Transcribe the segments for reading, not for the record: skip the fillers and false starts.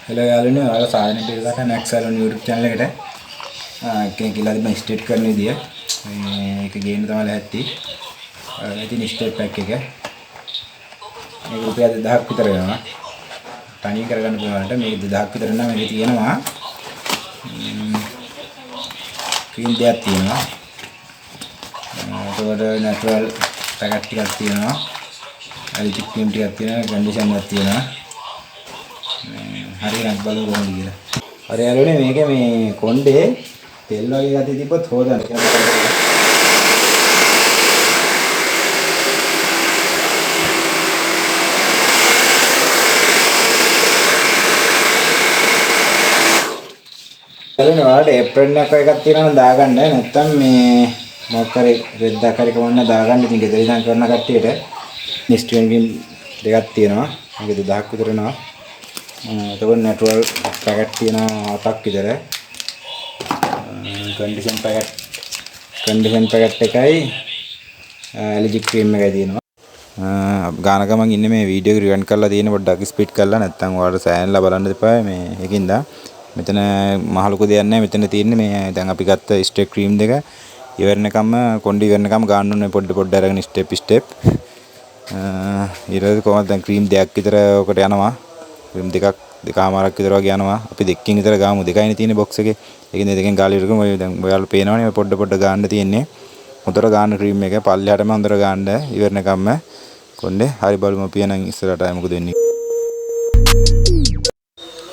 Hello යාළුවනේ ඔයාලා සායන පිළිගන්න magsalon YouTube channel එකට කෙනෙක් කියලා තිබ්බා ස්ටේට් කරන විදිය මේක ගේන්න තමයි ලැහැත්ති. ඉතින් ස්ටේට් පැක් එක මේක රුපියල් 2000ක් විතර වෙනවා. තනියෙන් කරගන්න පුළුවන් මේක 2000ක් විතර නම් මේකේ තියෙනවා ක්‍රීම් දෙකක් තියෙනවා. ඒකට natural පැකට් ටිකක් තියෙනවා. ඇලිටික් ක්‍රීම් ටිකක් තියෙනවා. කන්ඩිෂනර් එකක් තියෙනවා. හරියට බලමු කොහොමද කියලා. හරි යාළුවනේ මේකේ මේ කොණ්ඩේ තෙල් වගේ ගතිය තිබ්බොත් හොදන්න කියලා. යාළුවනේ ඔයාලට ඒප්‍රන් එකක් තියෙනවා නම් දාගන්න. නැත්තම් මේ මොකක් හරි රෙද්දක් හරි කවන්න දාගන්න. ඉතින් ගෙදර ඉඳන් කරන කට්ටියට ඉන්ස්ට්‍රුමන්ට් දෙකක් තියෙනවා. මේක 2000ක් විතර වෙනවා. එතකොට natural පැකට් තියෙනවා 7ක් විතර. කන්ඩිෂන් පැකට් එකයි ඇලර්ජික් ක්‍රීම් එකයි තියෙනවා. ගානක මම ඉන්නේ මේ වීඩියෝ එක රිවයින්ඩ් කරලා තියෙන පොඩ්ඩක් ස්පීඩ් කරලා නැත්නම් ඔයාලට සෑහෙනලා බලන්න දෙපා මේ ඒකින්ද මෙතන මහ ලොකු දෙයක් නැහැ. මෙතන තියෙන්නේ මේ දැන් අපි ගත්ත ස්ටේට් ක්‍රීම් දෙක ඉවරනකම් කොණ්ඩ ඉවරනකම් ගන්න ඕනේ පොඩ අරගෙන ස්ටෙප් ඊට කොහොමද දැන් ක්‍රීම් දෙකක් විතර ඔකට යනවා. ක්‍රීම් දෙකමාරක් විතර වගේ යනවා. අපි දෙකකින් විතර ගාමු. දෙකයිනේ තියෙන්නේ බොක්ස් එකේ. ඒකෙන් දෙකෙන් ගාලා ඉරගමු. ඔය දැන් ඔයාලා පේනවනේ පොඩ ගාන්න තියෙන්නේ. හොඳට ගාන්න ක්‍රීම් එක පල්ලෙහාටම හොඳට ගාන්න ඉවරනකම්ම කොණ්ඩේ හරි බලමු අපි යන ඉස්සරහට මොකද වෙන්නේ.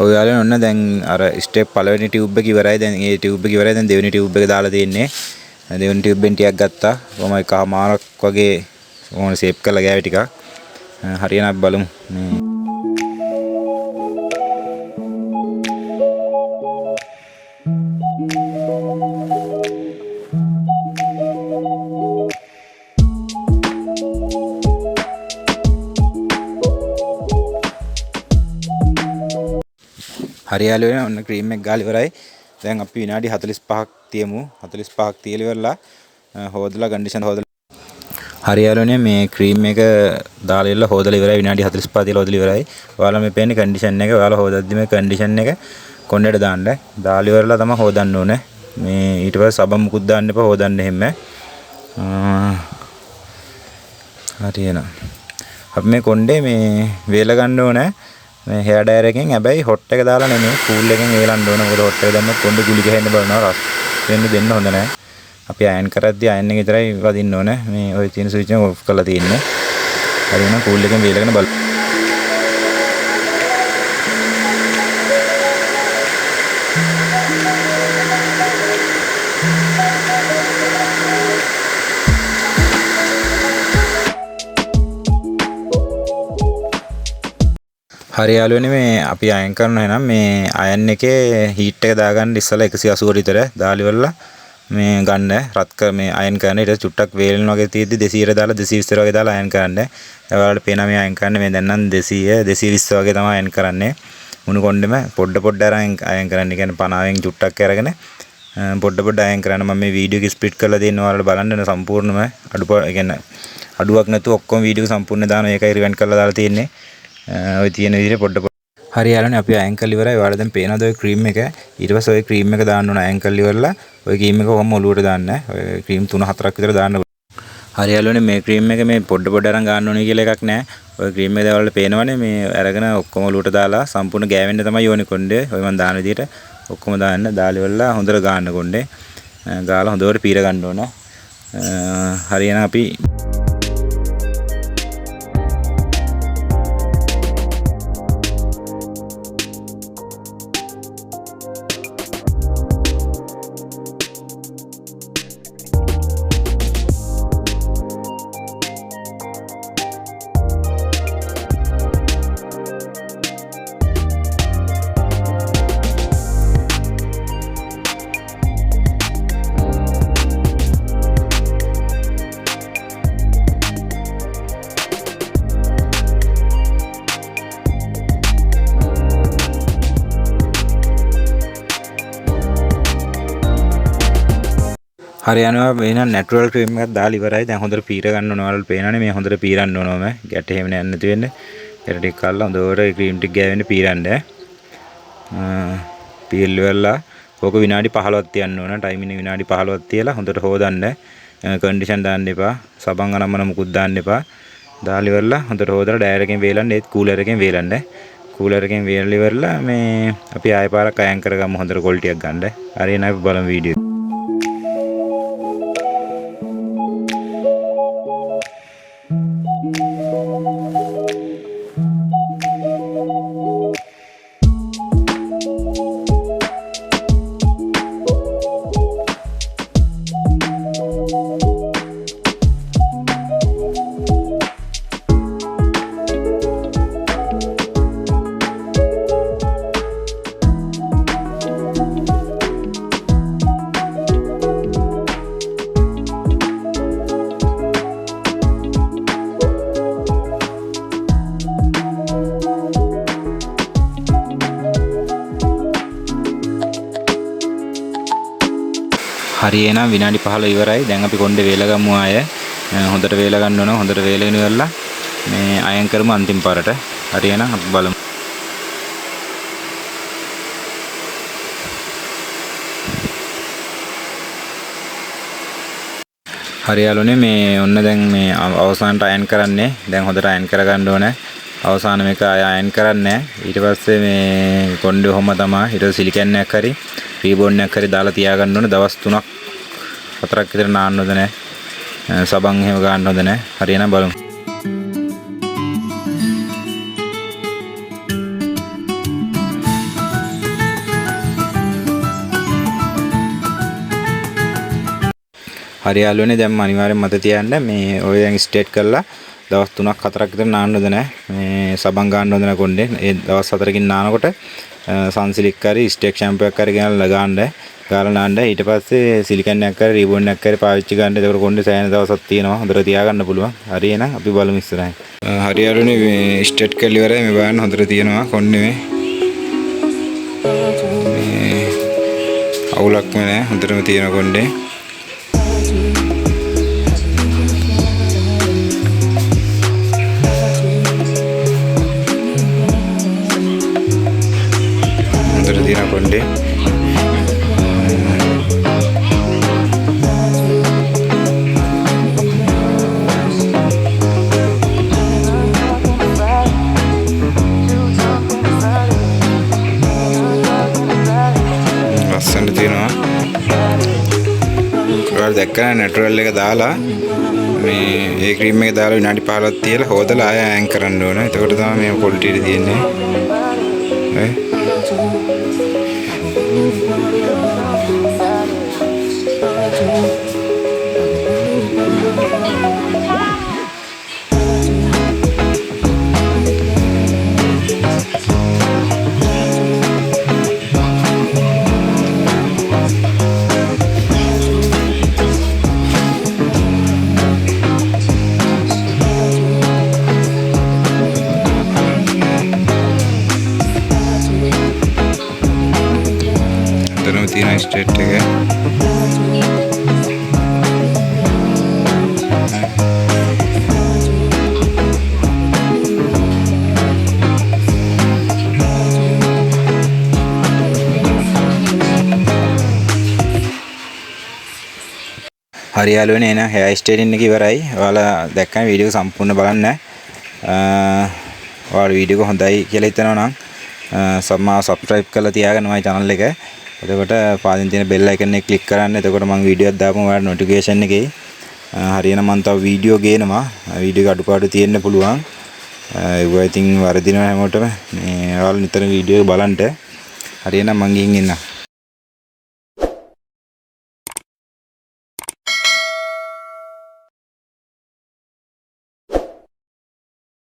ඔය යාළුවනේ ඔන්න දැන් අර ස්ටෙප් පළවෙනි ටියුබ් එක ඉවරයි. දැන් මේ ටියුබ් එක ඉවරයි. දැන් දෙවෙනි ටියුබ් එක දාලා තියෙන්නේ. දෙවෙනි ටියුබ්ෙන් ටිකක් ගත්තා. කොහොම එකමාරක් වගේ ඕන ෂේප් කරලා ගෑවේ ටිකක්. හරියනක් බලමු. හරියාලුවේ ඔන්න ක්‍රීම් එක ගාලා ඉවරයි. දැන් අපි විනාඩි 45ක් තියමු. 45ක් තියලා ඉවරලා හොදලා කන්ඩිෂන් හොදලා හරියාලුවේ මේ ක්‍රීම් එක දාලා ඉවරලා හොදලා ඉවරයි. විනාඩි 45 තියලා හොදලා ඉවරයි. ඔයාලා මේ පේන්නේ කන්ඩිෂන් එක. ඔයාලා හොදද්දි මේ කන්ඩිෂන් එක කොණ්ඩේට දාන්න. දාලා ඉවරලා තමයි හොදන්න ඕනේ. මේ ඊට පස්සේ සබන් මුකුත් දාන්න එපා. හොදන්න එහෙම. හරියනවා. අපි මේ කොණ්ඩේ මේ වේල ගන්න ඕනේ. මේ heir dryer එකෙන් හැබැයි hot එක දාලා නෙමෙයි cool එකෙන් වේලන්න ඕන. මොකද hot එක දැම්මොත් කොණ්ඩේ ගුලි ගහන්න බලනවා. රස් වෙන්න දෙන්න හොඳ නැහැ. අපි අයන් කරද්දී අයන් එක විතරයි වදින්න ඕනේ. මේ ওই තියෙන ස්විච් එක ඔෆ් කරලා තියෙන්නේ. හරි එහෙනම් cool එකෙන් වේලගෙන බලන්න. හරි යාළුවනේ මේ අපි අයන් කරනවා එහෙනම් මේ අයන් එකේ හීට් එක දාගන්න ඉස්සලා 180 විතර දාලි වල මේ ගන්න රත් කර මේ අයන් කරන ඊට චුට්ටක් වේලන වගේ තියෙද්දි 200 දාලා 220 වගේ දාලා අයන් කරන්න. ඔයාලට පේනවා මේ අයන් කරන්නේ මේ දැන් නම් 200 220 වගේ තමයි අයන් කරන්නේ. මුණු කොණ්ඩෙම පොඩ අරන් අයන් කරන්න. කියන්නේ 50න් චුට්ටක් අරගෙන පොඩ අයන් කරන්න. මම මේ වීඩියෝ එක ස්ප්ලිට් කරලා දෙන්න ඔයාලට බලන්න සම්පූර්ණම කියන්නේ අඩුවක් නැතුව ඔක්කොම වීඩියෝ එක සම්පූර්ණ දානවා. ඒකයි රිවයින්ඩ් කරලා දාලා තියෙන්නේ. ඔය තියෙන විදිහට පොඩ හරි යාළුවනේ අපි අයන් කරලා ඉවරයි. ඔයාලා දැන් පේනවද ඔය ක්‍රීම් එක? ඊට පස්සේ ඔය ක්‍රීම් එක දාන්න ඕන අයන් කරලා ඉවරලා ඔය ක්‍රීම් එක කොහොම ඔලුවට දාන්න. ඔය ක්‍රීම් 3-4ක් විතර දාන්න. හරි යාළුවනේ මේ ක්‍රීම් එක මේ පොඩ අරන් ගන්න ඕනේ කියලා එකක් නැහැ. ඔය ක්‍රීම් එක දැන් පේනවනේ මේ අරගෙන ඔක්කොම ඔලුවට දාලා සම්පූර්ණ ගෑවෙන්න තමයි ඕනේ කොණ්ඩේ. ඔය මම දාන විදිහට ඔක්කොම දාන්න. දාලා ඉවරලා හොඳට ගන්න කොණ්ඩේ. ගාලා හොඳට පීර ගන්න ඕන. හරි එහෙනම් අපි හරියනවා වෙන නැචරල් ක්‍රීම් එකක් දාලා ඉවරයි. දැන් හොඳට පීර ගන්න ඕන. ඔයාලට පේනවනේ මේ හොඳට පීරන්න ඕනම. ගැට එහෙම නැන්නේ නැති වෙන්නේ. ඊට ටික කල්ලා හොඳට ක්‍රීම් ටික ගෑවෙන්න පීරන්න. පීල් වෙලා ඕක විනාඩි 15ක් තියන්න ඕන. ටයිමින් විනාඩි 15ක් තියලා හොඳට හොදන්න. කන්ඩිෂන් දාන්න එපා. සබන් අනම්මන මුකුත් දාන්න එපා. දාලි වෙලා හොඳට හොදලා ඩයර් එකෙන් වේලන්න. ඒත් කූලර් එකෙන් වේලන්න. කූලර් එකෙන් වේලි වෙලා මේ අපි ආයෙ පාරක් අයන් කරගමු හොඳට ක්වොලිටියක් ගන්න. හරි එහෙනම් අපි බලමු වීඩියෝ. හරි එහෙනම් විනාඩි 15 ඉවරයි. දැන් අපි කොණ්ඩේ වේල ගමු ආය. හොඳට වේල ගන්න ඕන. හොඳට වේලගෙන ඉවරලා මේ අයන් කරමු අන්තිම පාරට. හරි එහෙනම් අපි බලමු. හරි යාළුවනේ මේ ඔන්න දැන් මේ අවසානට අයන් කරන්නේ. දැන් හොඳට අයන් කරගන්න ඕනේ. අවසාන මේක අයන් කරන්නේ. ඊට පස්සේ මේ කොණ්ඩේ ඔහොම තමයි. ඊට සිලිකන් එකක් හරි රීබෝන් එකක් හරි දාලා තියාගන්න ඕනේ. දවස් 3ක් 4ක් විතර නාන්න හොඳ නැහැ. සබන් එහෙම ගන්න හොඳ නැහැ. හරි එහෙනම් බලමු. හරි යාළුවනේ දැන් අනිවාර්යෙන් මත තියාගන්න මේ ඔය දැන් ස්ටේට් කරලා දවස් 3ක් 4ක් විතර නාන්න හොඳ නැහැ. මේ සබන් ගන්න හොඳ නැහැ කොණ්ඩේ. ඒ දවස් 4කින් නානකොට සන්සිලික් කරි ස්ටේක් ෂැම්පූ එකක් කරි ගෙනල්ලා ගන්න. ගාලා නාන්න. ඊට පස්සේ සිලිකන් එකක් කරි රිබෝන් එකක් කරි පාවිච්චි ගන්න. ඒකට කොණ්ඩේ සෑහෙන දවසක් තියෙනවා. හොඳට තියාගන්න පුළුවන්. හරි එහෙනම් අපි බලමු ඉස්සරහින්. හරි යාළුවනේ මේ ස්ටේට් කරලා ඉවරයි. මේ බලන්න හොඳට තියෙනවා කොණ්ඩේ මේ අවුලක්ම නැහැ. හොඳටම තියෙන කොණ්ඩේ. තියෙන කොණ්ඩේ ලස්සනට තියෙනවා. ඔයාලා දැක්කම නැචරල් එක දාලා මේ ඒ ක්‍රීම් එක දාලා විනාඩි 15ක් තියලා හොදලා ආය අයන් කරන්න ඕන. එතකොට තමයි මේ ක්වොලිටි එක තියෙන්නේ. තියෙන ස්ටේට් එක හරි යාළුවනේ එහෙනම් හෙයාර් ස්ටයිලින් එක ඉවරයි. ඔයාලා දැක්කම වීඩියෝ එක සම්පූර්ණ බලන්න. ඔයාලා වීඩියෝ එක හොඳයි කියලා හිතනවා නම් සබ්ස්ක්‍රයිබ් කරලා තියාගන්න මගේ channel එක. එතකොට පාදින් තියෙන bell icon එක click කරන්න. එතකොට මම වීඩියෝ එකක් දාපුවම ඔයාලට notification එකේ හරියන මම තව වීඩියෝ ගේනවා. වීඩියෝ එක අඩුපාඩු තියෙන්න පුළුවන්. ඒක ඉතින් වර්ධිනවා හැමෝටම. මේ ඔයාලා නිතර වීඩියෝ එක බලන්න. හරියනම් මම ගිහින් එන්න.